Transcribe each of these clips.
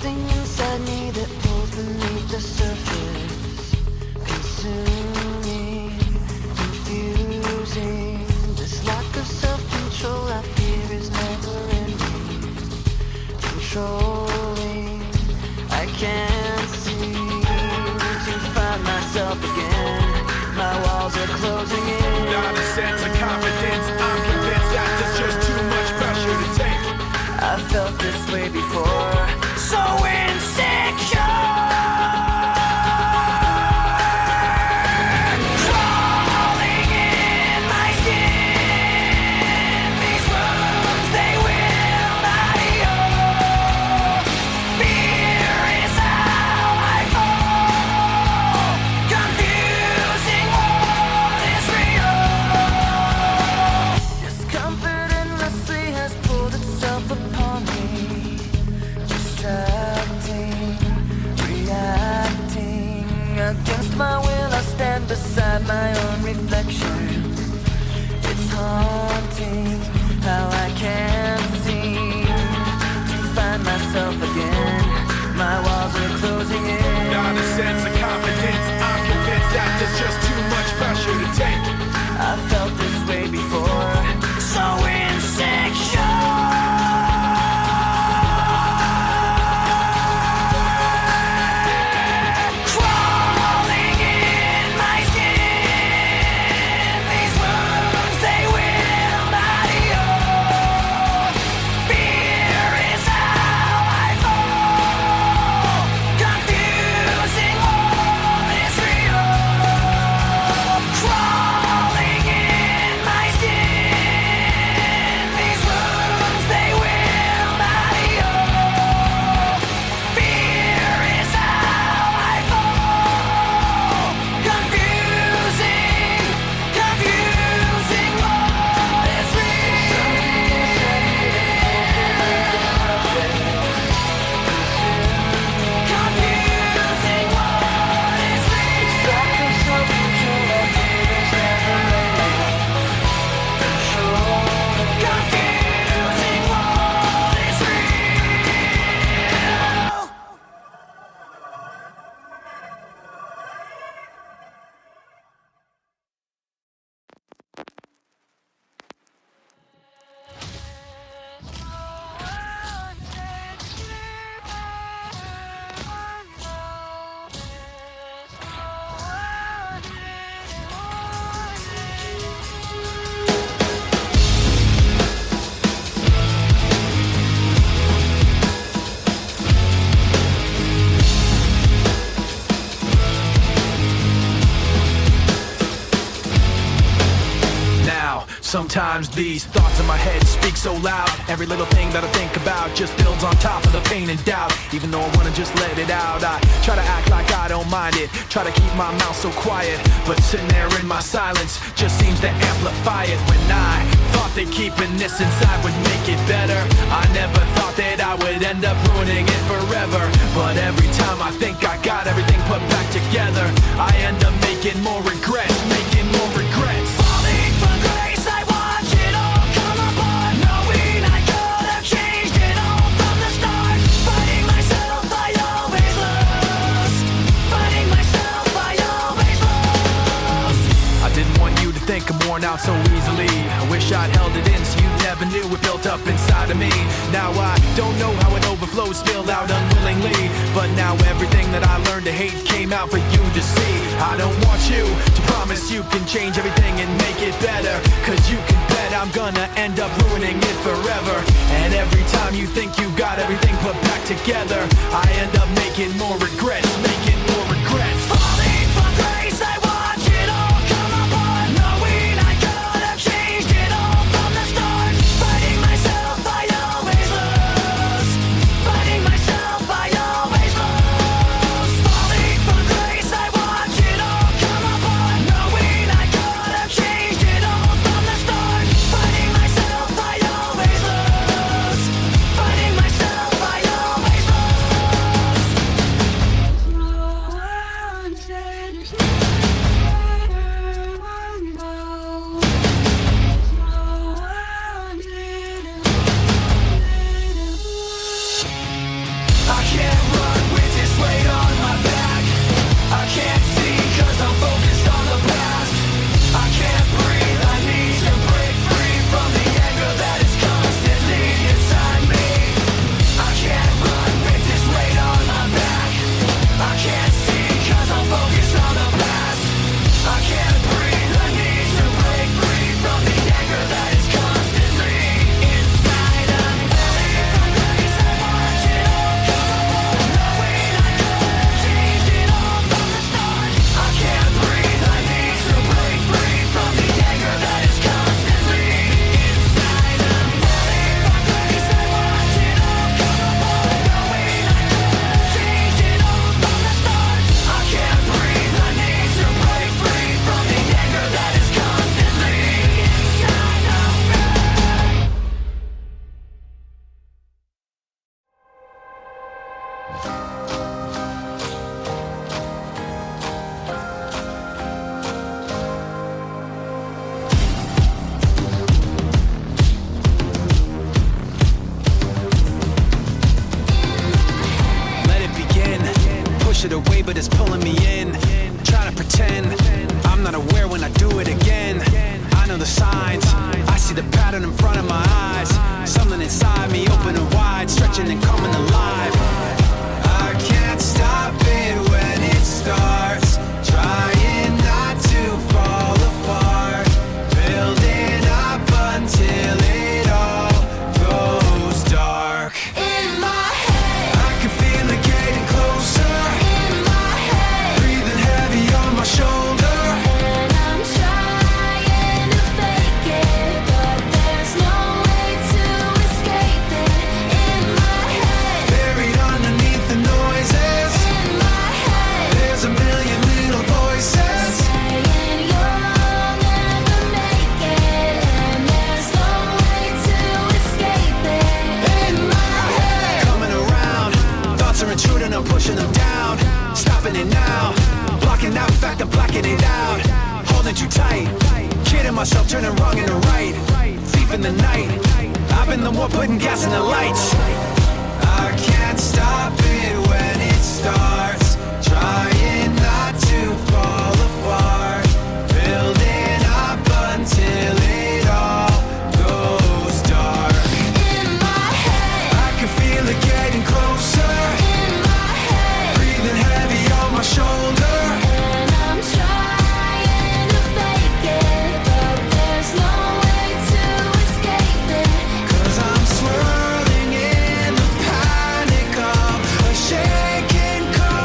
something inside me that pulls beneath the surface, consuming, confusing. This lack of self-control I fear is never ending, controlling. I can't seem to find myself again. My walls are closing in. Not a sense of confidence. I'm convinced that there's just too much pressure to take. I felt this way before. So insecure. Crawling in my skin. These wounds, they will not heal. Fear is how I fall. Confusing what is real. Discomfort endlessly has pulled itself upon me. Distracting, reacting. Against my will I stand beside my own reflection. It's haunting how I can't seem to find myself again. My walls are closing in. Not a sense of confidence. I'm convinced that there's just too much pressure to take. I felt this way before. So insecure. Sometimes these thoughts in my head speak so loud. Every little thing that I think about just builds on top of the pain and doubt. Even though I wanna just let it out, I try to act like I don't mind it. Try to keep my mouth so quiet, but sitting there in my silence just seems to amplify it. When I thought that keeping this inside would make it better, I never thought that I would end up ruining it forever. But every time I think I got everything put back together, I end up making more regrets, making more regrets. Falling from grace, I watch it all come apart, knowing I could have changed it all from the start. Fighting myself, I always lose. Fighting myself, I always lose. I didn't want you to think I'm worn out so easily. I wish I'd held it in so you never knew it built up inside of me. Now I don't know how it overflowed, spilled out unwillingly. But now everything that I learned to hate came out for you to see. I don't want you to promise you can change everything and make it better, cause you can bet I'm gonna end up ruining it forever. And every time you think you got everything put back together, I end up making more regrets, making more regrets. Falling from grace, I watch it all come apart, knowing I could have changed it all from the start. Fighting myself, I always lose. Fighting myself, I always lose. Falling from grace, I watch it all come apart, knowing I could have changed it all from the start. Fighting myself, I always lose. Fighting myself, I always lose. but it's pulling me in. Trying to pretend I'm not aware when I do it again. I know the signs, I see the pattern in front of my eyes. Something inside me open and wide, stretching and coming alive. I can't stop it when it starts, trying not to fall apart, building up until it all goes dark. In my head, I can feel it getting closer, in my head, breathing heavy on my shoulder. and I'm trying to fake it, but there's no way to escape it. In my head, Buried underneath the noises, in my head, there's a million little voices. saying you'll never make it, and there's no way to escape it. In my head, Coming around, thoughts are intruding, I'm pushing them down. Stopping it now, blocking out, in fact I'm blacking it out. Holding too tight, kidding myself, turning wrong into right. Thief in the night, I've been the one putting gas in the lights. I can't stop it when it starts, trying not to fall apart, building up until it all goes dark. in my head, I can feel it getting closer, in my head, breathing heavy on my shoulder. and I'm trying to fake it, but there's no way to escape it. 'Cause I'm swirling in the panic of a shaking car.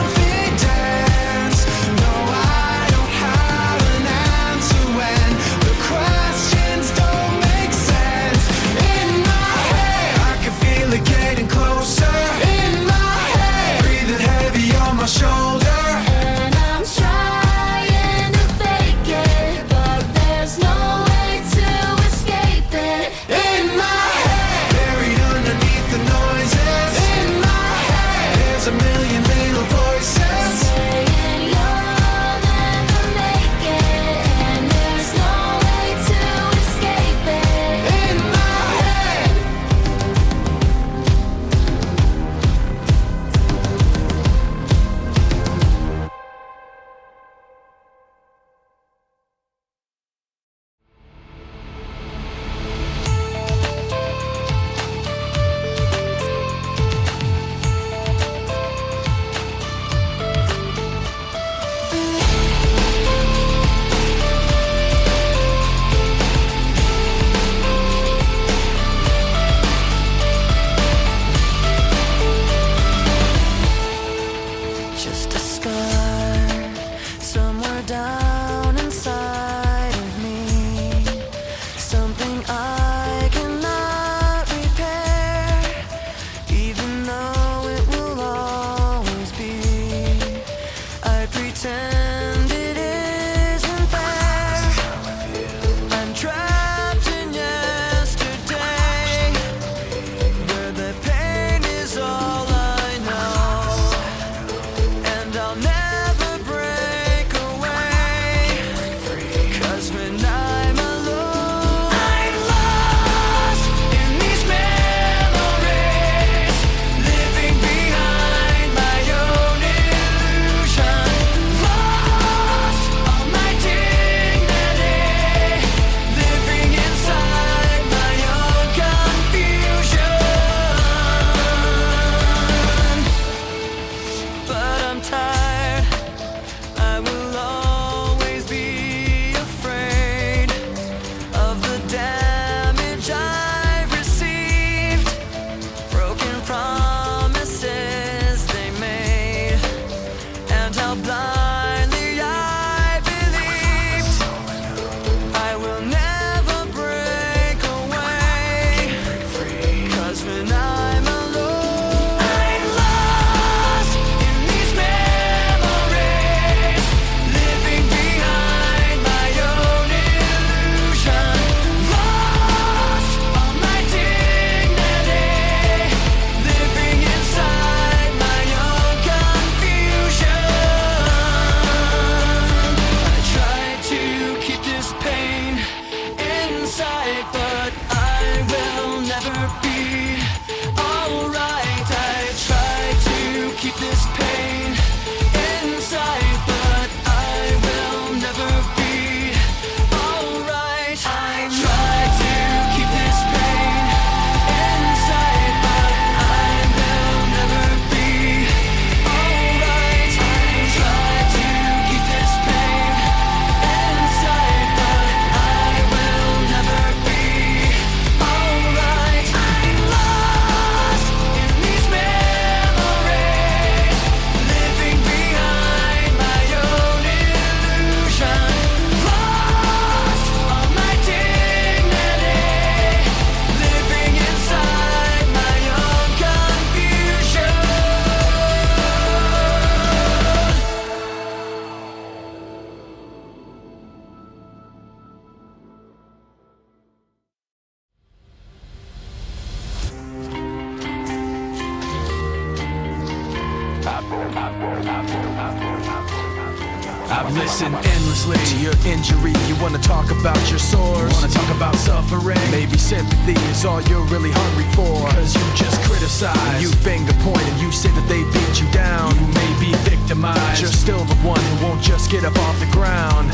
I've listened endlessly to your injury. You wanna talk about your sores, wanna talk about suffering. Maybe sympathy is all you're really hungry for. Cause you just criticize, you finger point and you say that they beat you down. You may be victimized, you're still the one who won't just get up off the ground.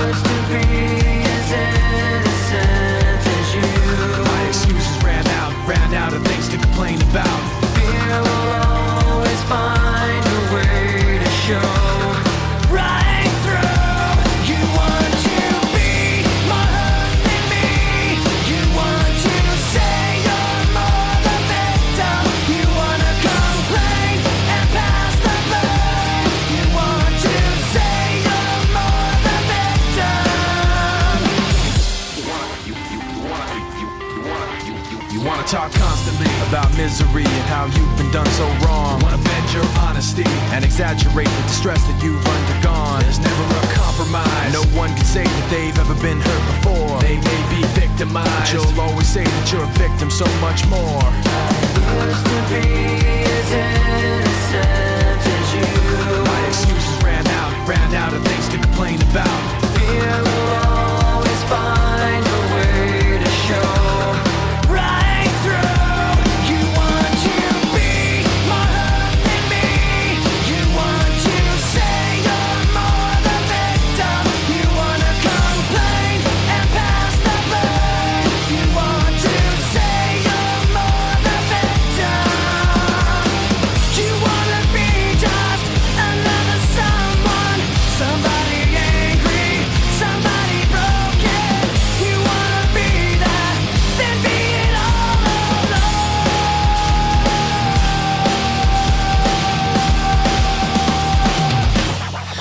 Used to be as innocent as you. My excuses ran out of things to complain about. Fear will always find a way to show. Right through, you want to be more hurt than me. You want to say you're more the victim. You wanna complain and pass the blame. You want to say you're more the victim. You wanna talk constantly about misery and how you've been done so wrong. You wanna bend your honesty and exaggerate the distress that you've undergone. There's never a compromise. No one can say that they've ever been hurt before. They may be victimized, but you'll always say that you're a victim so much more. Used to be as innocent as you. My excuses ran out of things to complain about. Fear will always find a way to show. Right through, you want to be more hurt than me. You want to say you're more the victim. You wanna complain and pass the blame. You want to say you're more the victim. You wanna be just another someone. Somebody angry, somebody broken. You wanna be that, then be it all alone.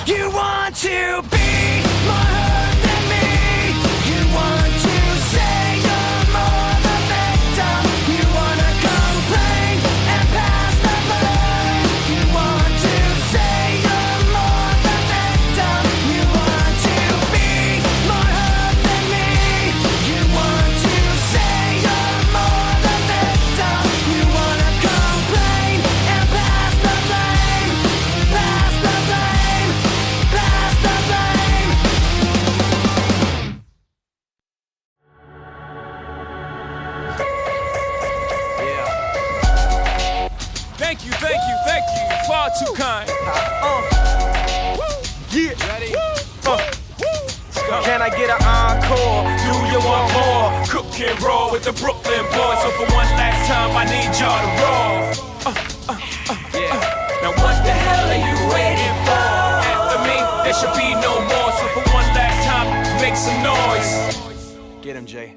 You want to be more hurt than me. You want to say you're more the victim. You wanna complain and pass the blame. You want to say you're more the victim. You want to be more hurt than me. You want to say you're more the victim. You wanna complain and pass the blame. Pass the blame. Pass the blame. Thank you, thank you, thank you. You're far too kind. Yeah. Ready? Can I get an encore? Do you want more? Cook and roll with the Brooklyn boys. So for one last time, I need y'all to roll. Now what the hell are you waiting for? After me, there should be no more. So for one last time, make some noise. Get him, Jay.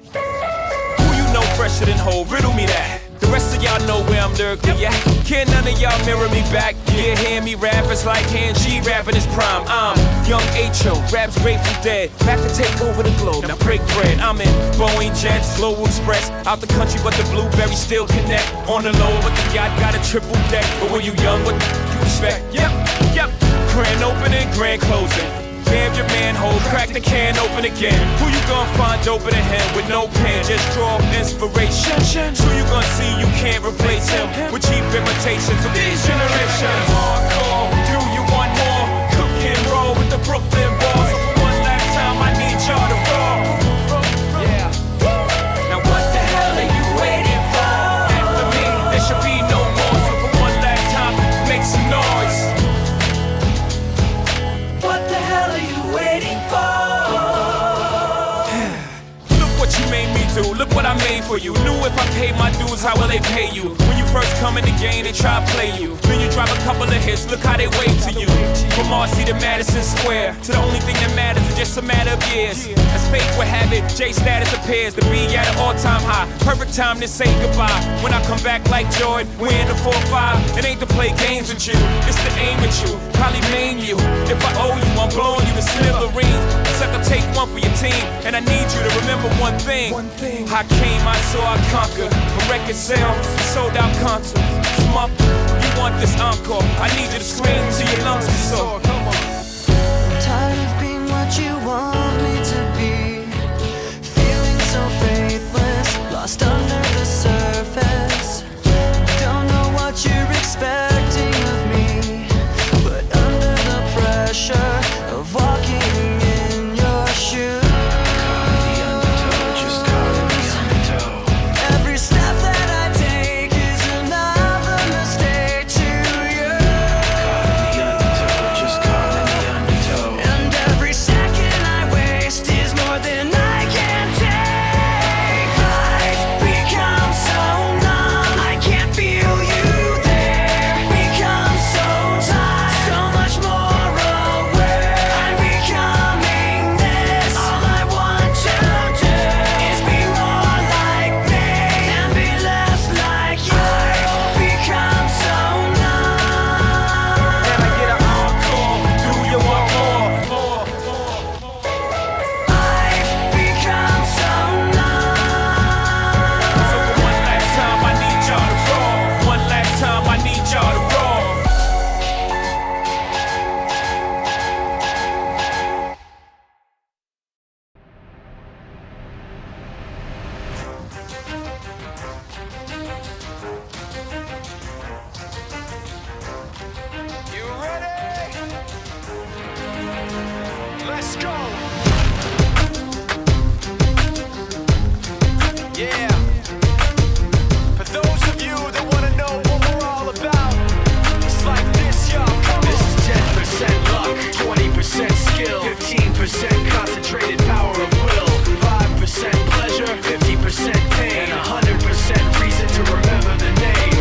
Who you know fresher than Ho? Riddle me that. The rest of y'all know where I'm lyrically at. Can none of y'all mirror me back? Yeah, hear me rap, it's like Han G rapping his prime. I'm young H.O., raps Grateful Dead. Back to take over the globe, now break bread. I'm in Boeing Jets, Global Express. Out the country, but the blueberries still connect. On the low, but the yacht got a triple deck. But when you young, what you expect? Yep. Grand opening, grand closing. Damn your manhole, crack the can open again. Who you gonna find open a him with no pen? Just draw inspiration. Who you gonna see you can't replace him with cheap imitations of these generations? Encore, do you want more? Cook and roll with the Brooklyn boys. So for one last time, I need y'all to roll. Yeah. Now what the hell are you waiting for? After me, there should be no more. So for one last time, make some noise. What the hell are you waiting for? Look what you made me do, look what I made for you. Knew if I paid my dues, how will they pay you? When you first come in the game, they try to play you. Then you drop a couple of hits, look how they wave to you. From Marcy to Madison Square, to the only thing that matters is just a matter of years. As fate would have it, J status appears to be at an all-time high. Perfect time to say goodbye. When I come back like Jordan, we're in the 4-5. It ain't to play games with you, it's to aim at you. Probably maim you. If I owe you, I'm blowing you to smithereens. Sucker, take one for your team, and I need you to remember one thing. I came, I saw, I conquered. From record sale, sold out concerts. Come up, you want this encore? I need you to scream till your lungs be sore. Come on. Tired of being what you want me to be. Feeling so faithless, lost under the surface. Don't know what you're expecting of me. Let's go. Yeah. For those of you that wanna know what we're all about, it's like this, y'all. Come on. This is 10% luck, 20% skill, 15% concentrated power of will, 5% pleasure, 50% pain, and 100% reason to remember the name.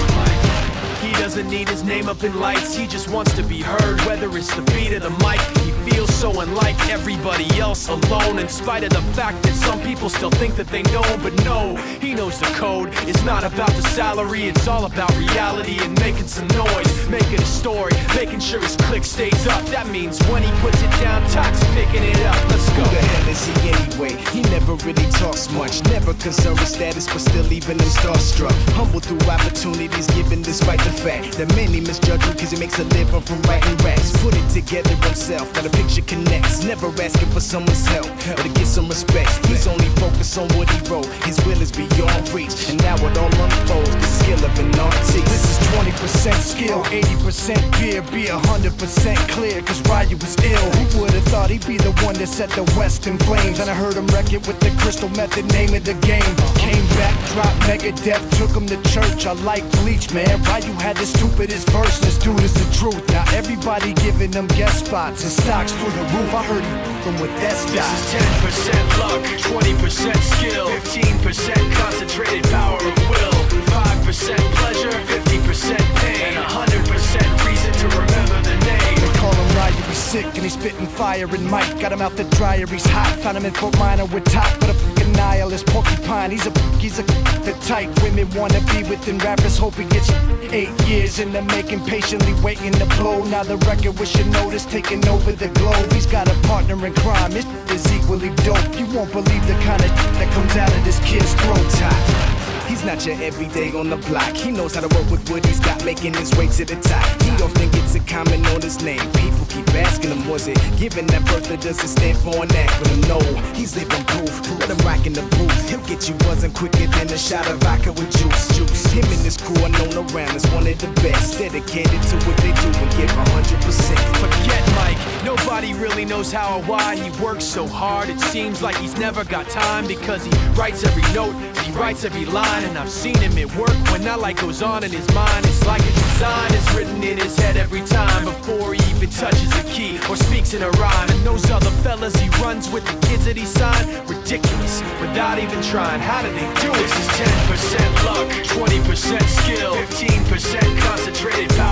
He doesn't need his name up in lights, he just wants to be heard, whether it's the beat or the mic. He feels so unlike everybody else, alone, in spite of the fact that some people still think that they know. But no, he knows the code. It's not about the salary, it's all about reality and making some noise, making a story, making sure his click stays up. That means when he puts it down, Tox picking it up. Let's go. Who the hell is he anyway? He never really talks much, never concerned with status, but still leaving him starstruck. Humble through opportunities given despite the fact that many misjudge him cause he makes a living from writing raps. Put it together himself, now the picture connects. Never asking for someone's help or to get some respect. He's only focused on what he wrote. His will is beyond reach, and now it all unfolds. The skill of an artist. This is 20% skill, 80% fear, be 100% clear, cause Ryu was ill. Who would've thought he'd be the one that set the West in flames? And I heard him wreck it with the crystal method, name of the game. Came back, dropped Megadeth, took him to church. I like Bleach, man. Ryu had the stupidest verse, this dude is the truth. Now everybody giving them guest spots and stocks through the roof. I heard him with that stock. This is 10% luck, 20% skill, 15% concentrated power of will, 5% pleasure, 50% pain, and 100% reason to remember the name. They call him Ryu, he's sick and he's spitting fire and Mike got him out the dryer, he's hot. Found him in Fort Minor with top, but a fucking nihilist porcupine. He's a the type women wanna be with, and rappers hope he gets 8 years in the making, patiently waiting to blow. Now the record with Shinoda's taking over the globe. He's got a partner in crime, his is equally dope. You won't believe the kind of that comes out of this kid's throat. He's not your everyday on the block. He knows how to work with what he's got, making his way to the top. He often gets a comment on his name. People keep asking him, was it given that birth that doesn't stand for an acronym? No, he's living proof. Let him rock in the booth. He'll get you buzzing quicker than a shot of vodka with juice. Him and his crew are known around as one of the best, dedicated to what they do and give 100%. Forget Mike, nobody really knows how or why he works so hard. It seems like he's never got time, because he writes every note, he writes every line. And I've seen him at work when that light goes on in his mind. It's like a design is written in his head every time, before he even touches a key or speaks in a rhyme. And those other fellas he runs with, the kids that he signed, ridiculous, without even trying. How do they do it? This is 10% luck, 20% skill, 15% concentrated power